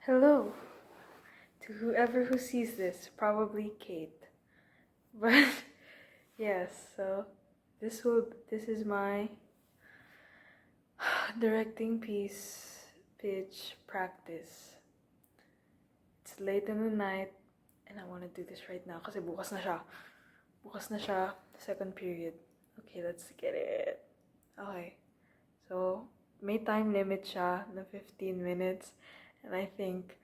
Hello to whoever who sees this, probably Kate. But yes, so this is my directing piece pitch practice. It's late in the night and I want to do this right now kasi bukas na siya. Bukas na siya, second period. Okay, let's get it. Okay. So, may time limit siya na 15 minutes and I think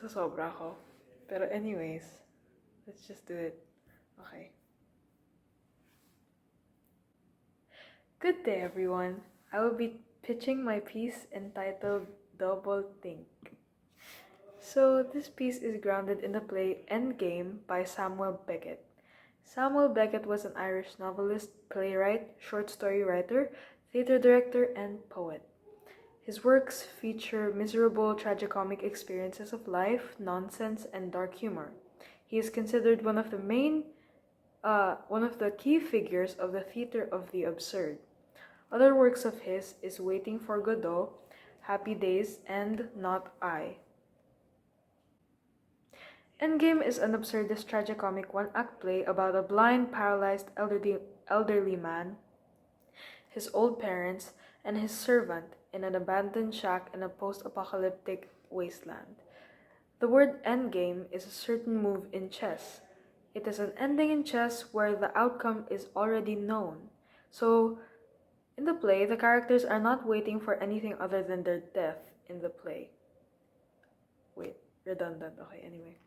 sobra ko. Pero anyways, let's just do it. Okay. Good day, everyone. I will be pitching my piece entitled Dobol Tink. So, this piece is grounded in the play Endgame by Samuel Beckett. Samuel Beckett was an Irish novelist, playwright, short story writer, theater director, and poet. His works feature miserable tragicomic experiences of life, nonsense, and dark humor. He is considered one of the key figures of the theater of the absurd. Other works of his is Waiting for Godot, Happy Days, and Not I. Endgame is an absurdist tragicomic one-act play about a blind, paralyzed elderly man, his old parents, and his servant in an abandoned shack in a post-apocalyptic wasteland. The word endgame is a certain move in chess. It is an ending in chess where the outcome is already known. So, in the play, the characters are not waiting for anything other than their death in the play. Wait, redundant. Okay, anyway.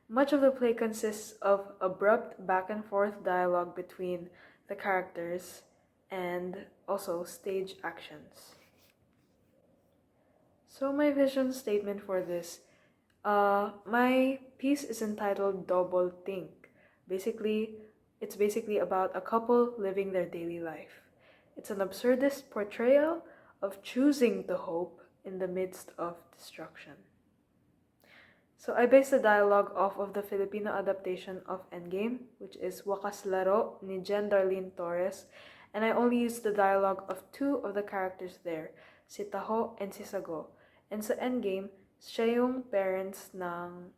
Much of the play consists of abrupt back and forth dialogue between the characters and also stage actions. So my vision statement for this, my piece is entitled Dobol Tink. It's basically about a couple living their daily life. It's an absurdist portrayal of choosing to hope in the midst of destruction. So I based the dialogue off of the Filipino adaptation of Endgame, which is Wakas Laro ni Jen Darlene Torres, and I only used the dialogue of two of the characters there, si Taho and si Sago. And sa Endgame, siya yung parents ng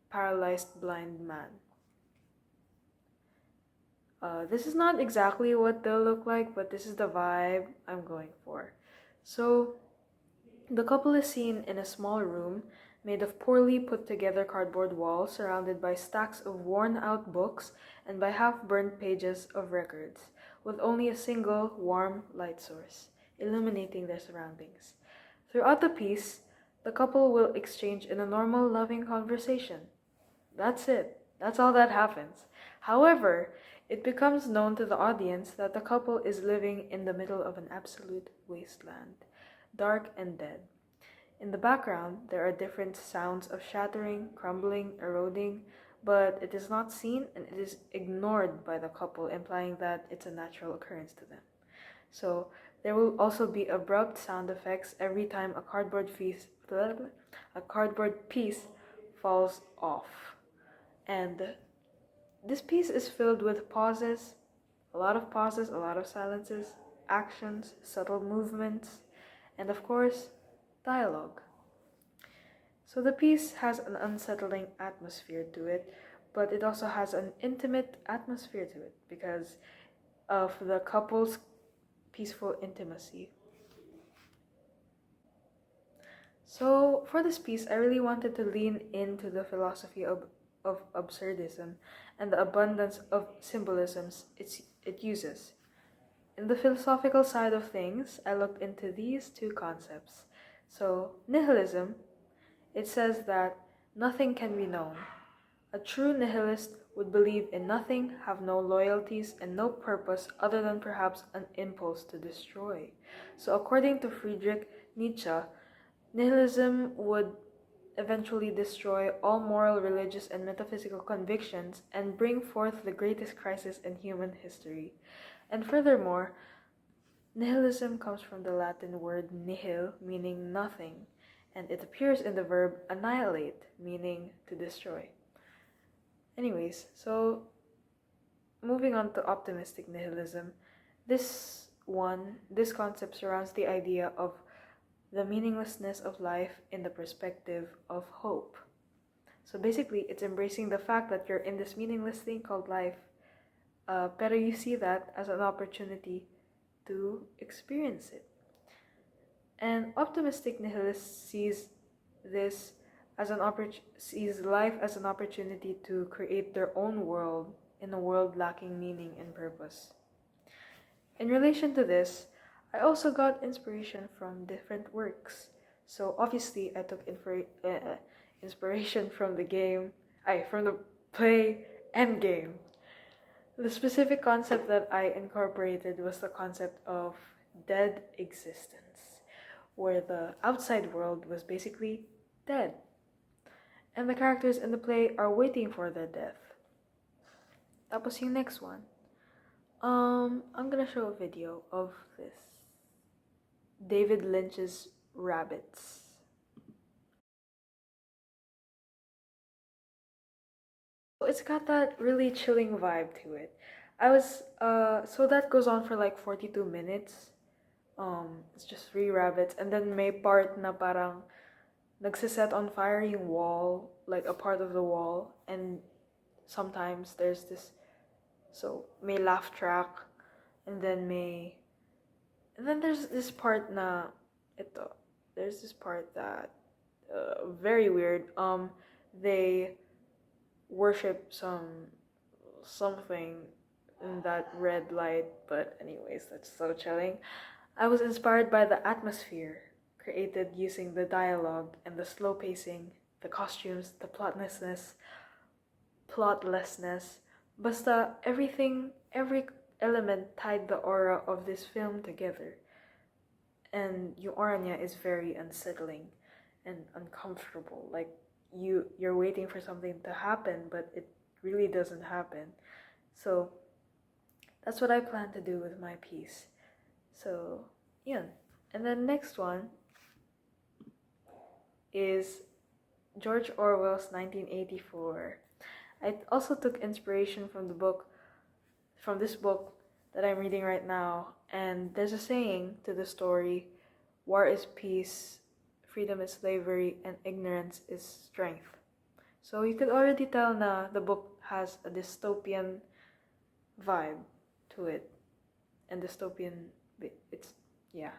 paralyzed blind man. This is not exactly what they'll look like, but this is the vibe I'm going for. So, the couple is seen in a small room made of poorly put together cardboard walls surrounded by stacks of worn out books and by half-burnt pages of records, with only a single warm light source, illuminating their surroundings. Throughout the piece, the couple will exchange in a normal, loving conversation. That's it. That's all that happens. However, it becomes known to the audience that the couple is living in the middle of an absolute wasteland, dark and dead. In the background, there are different sounds of shattering, crumbling, eroding, but it is not seen and it is ignored by the couple, implying that it's a natural occurrence to them. So, there will also be abrupt sound effects every time a cardboard piece falls off. And this piece is filled with pauses, a lot of silences, actions, subtle movements, and of course, dialogue. So the piece has an unsettling atmosphere to it, but it also has an intimate atmosphere to it because of the couple's peaceful intimacy. So for this piece, I really wanted to lean into the philosophy of absurdism and the abundance of symbolisms it uses. In the philosophical side of things, I looked into these two concepts. So, nihilism, it says that nothing can be known. A true nihilist would believe in nothing, have no loyalties, and no purpose other than perhaps an impulse to destroy. So, according to Friedrich Nietzsche, nihilism would eventually destroy all moral, religious, and metaphysical convictions and bring forth the greatest crisis in human history. And furthermore, nihilism comes from the Latin word nihil, meaning nothing, and it appears in the verb annihilate, meaning to destroy. Anyways, so moving on to optimistic nihilism, this concept surrounds the idea of the meaninglessness of life in the perspective of hope. So basically, it's embracing the fact that you're in this meaningless thing called life, pero you see that as an opportunity to experience it. An optimistic nihilist this sees life as an opportunity to create their own world in a world lacking meaning and purpose. In relation to this, I also got inspiration from different works. So obviously, I took inspiration from from the play Endgame. The specific concept that I incorporated was the concept of dead existence, where the outside world was basically dead, and the characters in the play are waiting for their death. Tapos yung next one. I'm gonna show a video of this. David Lynch's Rabbits. It's got that really chilling vibe to it. So that goes on for like 42 minutes. It's just 3 rabbits, and then may part na parang nagsiset on fire yung wall, like a part of the wall, and sometimes there's this, so may laugh track, and then there's this part na there's this part that very weird. They worship something in that red light, but anyways, that's so chilling. I was inspired by the atmosphere created using the dialogue and the slow pacing, the costumes, the plotlessness. Basta every element tied the aura of this film together. And yung aura niya is very unsettling and uncomfortable. Like you're waiting for something to happen, but it really doesn't happen. So that's what I plan to do with my piece. So yeah. And then next one is George Orwell's 1984. I also took inspiration from this book that I'm reading right now, and there's a saying to the story: war is peace, freedom is slavery, and ignorance is strength. So you could already tell na the book has a dystopian vibe to it. And dystopian, yeah.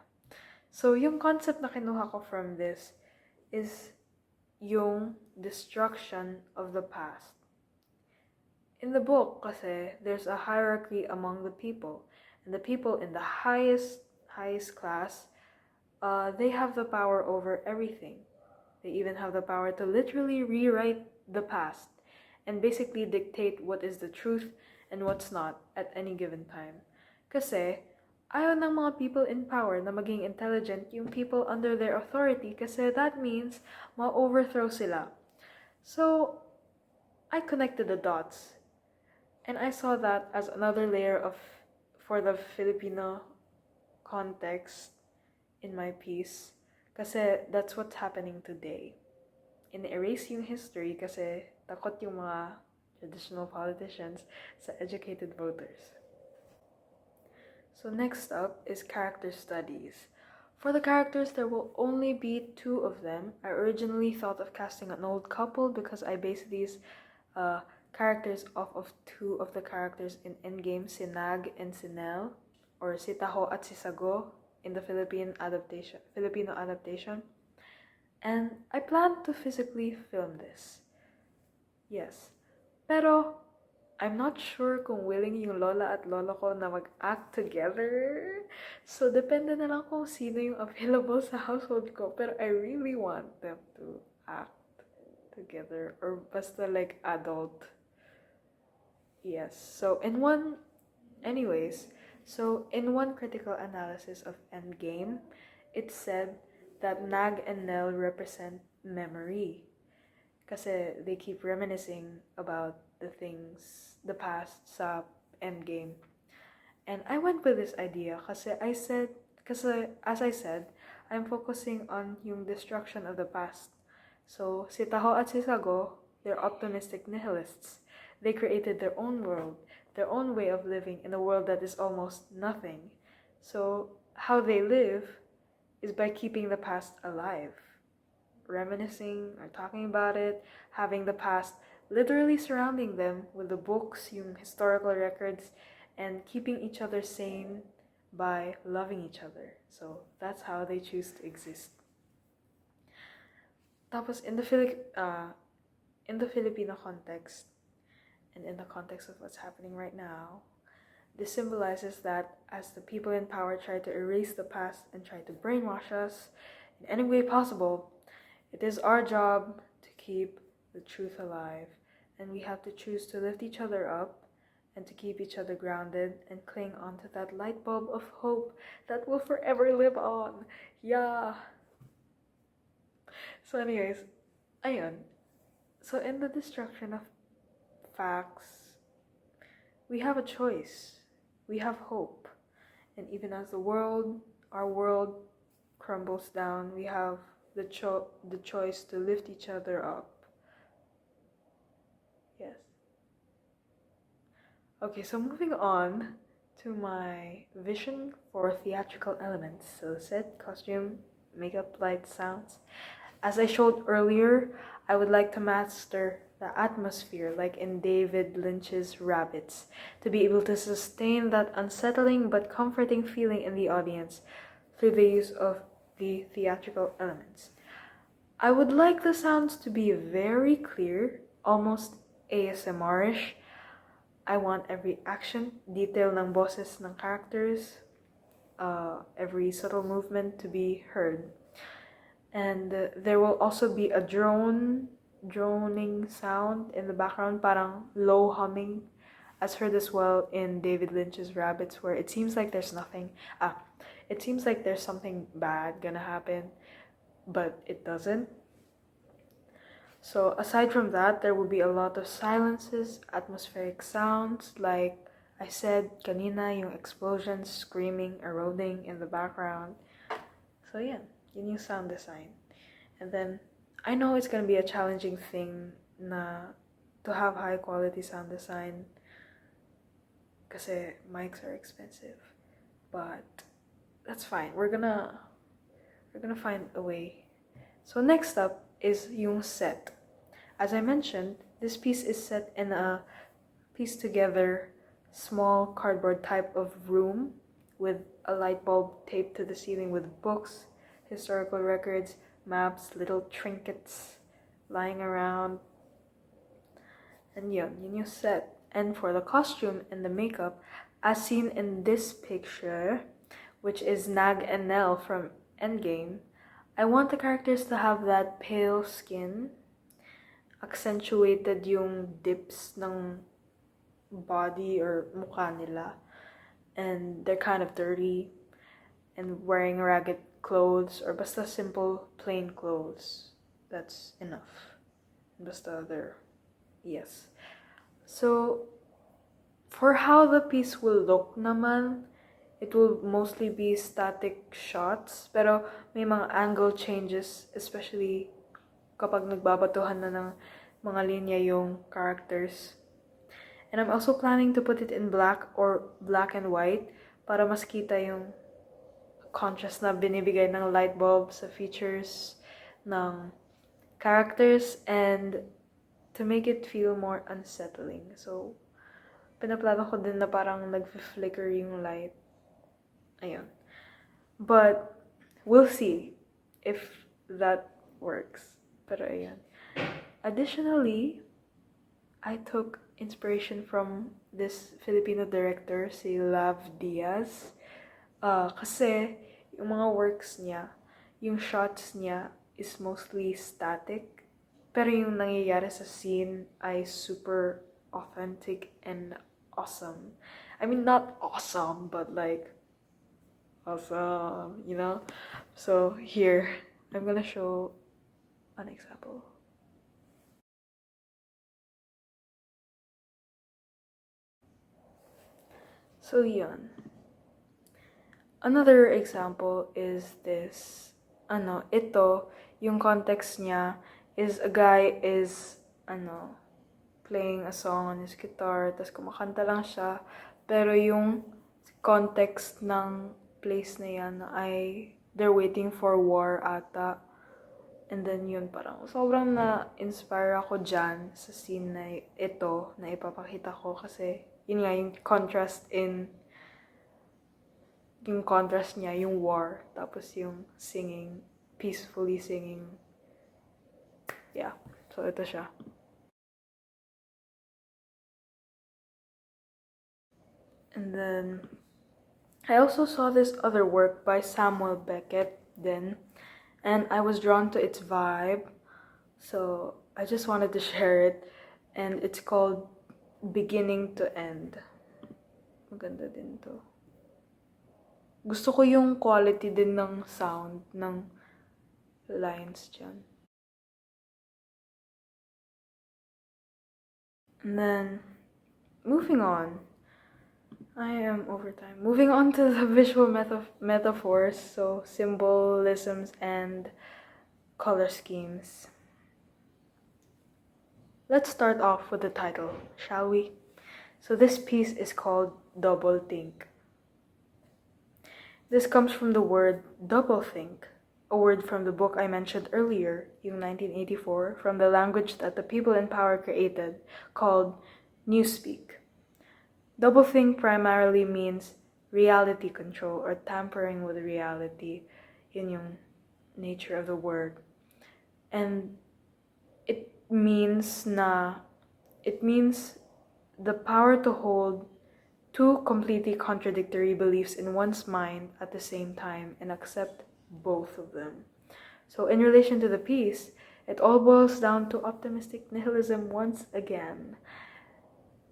So yung concept na kinuha ko from this is yung destruction of the past. In the book kasi, there's a hierarchy among the people. And the people in the highest class, they have the power over everything. They even have the power to literally rewrite the past and basically dictate what is the truth and what's not at any given time. Kasi ayaw ng mga people in power na maging intelligent yung people under their authority, kasi that means ma-overthrow sila. So I connected the dots, and I saw that as another layer for the Filipino context in my piece, kasi that's what's happening today. In-erase yung history kasi takot yung mga traditional politicians sa educated voters. So next up is character studies. For the characters, there will only be 2 of them. I originally thought of casting an old couple because I based these characters off of 2 of the characters in Endgame, si Nag and si Nel, or si Taho at si Sago in the Filipino adaptation. And I plan to physically film this. Yes. Pero I'm not sure kung willing yung lola at lolo ko na mag-act together. So depende na lang kung sino yung available sa household ko. Pero I really want them to act together, or basta like adult. Yes. So in one critical analysis of Endgame, it said that Nag and Nel represent memory. Kasi they keep reminiscing about the past sa Endgame. And I went with this idea kasi as I said, I'm focusing on yung destruction of the past. So si Taho at si Sago, they're optimistic nihilists. They created their own world, their own way of living in a world that is almost nothing. So how they live is by keeping the past alive, reminiscing or talking about it, having the past literally surrounding them with the books, yung historical records, and keeping each other sane by loving each other. So that's how they choose to exist. Tapos in the Filipino context, and in the context of what's happening right now, this symbolizes that as the people in power try to erase the past and try to brainwash us in any way possible, it is our job to keep the truth alive, and we have to choose to lift each other up and to keep each other grounded and cling onto that light bulb of hope that will forever live on. Yeah. So anyways, ayun. So in the destruction of facts, we have a choice. We have hope. And even as our world crumbles down, we have the choice to lift each other up. Yes. Okay, so moving on to my vision for theatrical elements. So set, costume, makeup, light, sounds. As I showed earlier, I would like to master the atmosphere like in David Lynch's Rabbits, to be able to sustain that unsettling but comforting feeling in the audience through the use of the theatrical elements. I would like the sounds to be very clear, almost ASMR-ish. I want every action, detail ng boses ng characters, every subtle movement to be heard. And there will also be a droning sound in the background, parang low humming, as heard as well in David Lynch's Rabbits, where it seems like there's it seems like there's something bad gonna happen, but it doesn't. So aside from that, there will be a lot of silences, atmospheric sounds, like I said kanina, yung explosions, screaming, eroding in the background. So yeah, yun yung sound design. And then, I know it's gonna be a challenging thing to have high quality sound design kasi mics are expensive. But that's fine. We're gonna find a way. So next up is yung set. As I mentioned, this piece is set in a pieced together small cardboard type of room with a light bulb taped to the ceiling with books, historical records, maps, little trinkets lying around. And yun yung set. And for the costume and the makeup, as seen in this picture, which is Nag and Nell from Endgame, I want the characters to have that pale skin, accentuated yung dips ng body or mukha nila, and they're kind of dirty and wearing ragged clothes or basta simple plain clothes. That's enough. Basta they're, yes. So for how the piece will look naman, it will mostly be static shots, pero may mga angle changes, especially kapag nagbabatuhan na ng mga linya yung characters. And I'm also planning to put it in black or black and white para mas kita yung contrast na binibigay ng light bulb sa features ng characters and to make it feel more unsettling. So, pinaplano ko din na parang nag-flicker yung light. Ayun. But, we'll see if that works. Pero ayun. Additionally, I took inspiration from this Filipino director, si Lav Diaz. Kasi, yung mga works niya, yung shots niya is mostly static. Pero yung nangyayari sa scene ay super authentic and awesome. I mean, not awesome, but like, awesome, you know? So, here, I'm gonna show an example. So, yun. Another example is this, ito, yung context niya is a guy is, playing a song on his guitar, tas kumakanta lang siya, pero yung context ng place na yan ay they're waiting for war ata. And then yun, parang sobrang na-inspire ako dyan sa scene na ito na ipapakita ko kasi yun nga yung contrast niya, yung war, tapos yung singing, peacefully singing. Yeah, so ito siya. And then, I also saw this other work by Samuel Beckett then, and I was drawn to its vibe, so I just wanted to share it, and it's called Beginning to End. Maganda din to. Gusto ko yung quality din ng sound, ng lines dyan. And then, moving on. I am over time. Moving on to the visual metaphors, so symbolisms and color schemes. Let's start off with the title, shall we? So this piece is called Dobol Tink. This comes from the word double think, a word from the book I mentioned earlier, yung 1984, from the language that the people in power created, called Newspeak. Doublethink primarily means reality control or tampering with reality. Yun yung nature of the word. And it means the power to hold two completely contradictory beliefs in one's mind at the same time and accept both of them. So in relation to the piece, it all boils down to optimistic nihilism once again.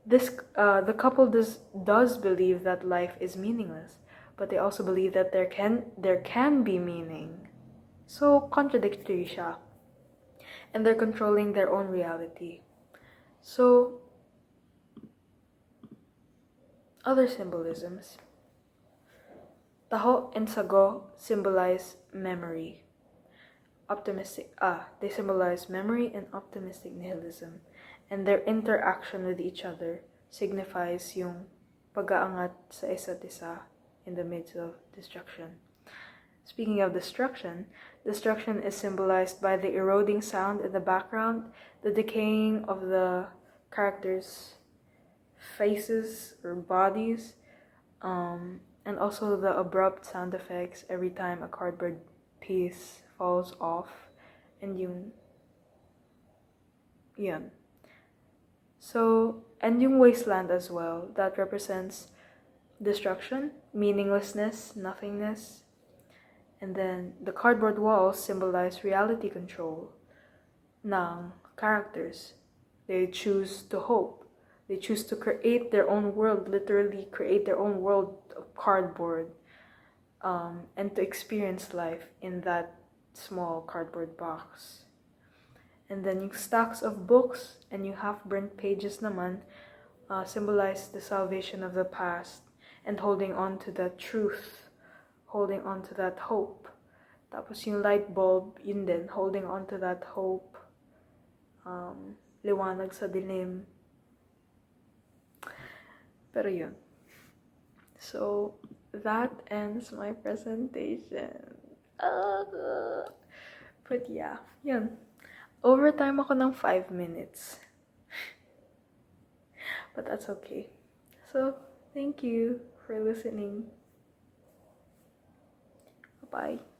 The couple does believe that life is meaningless, but they also believe that there can be meaning. So contradictory siya. And they're controlling their own reality. So other symbolisms. Taho and sago symbolize memory. They symbolize memory and optimistic nihilism. And their interaction with each other signifies yung pag-aangat sa isa't isa in the midst of destruction. Speaking of destruction is symbolized by the eroding sound in the background, the decaying of the characters' faces or bodies, and also the abrupt sound effects every time a cardboard piece falls off, and yun. So, and yung wasteland as well, that represents destruction, meaninglessness, nothingness. And then the cardboard walls symbolize reality control ng characters. They choose to hope. They choose to create their own world, literally create their own world of cardboard, and to experience life in that small cardboard box. And then yung stacks of books and yung half-burnt pages naman symbolize the salvation of the past and holding on to that truth, holding on to that hope. Tapos yung light bulb, yun din, holding on to that hope. Liwanag sa dilim. Pero yun. So, that ends my presentation. But yeah, yun. Overtime ako ng 5 minutes. But that's okay. So, thank you for listening. Bye-bye.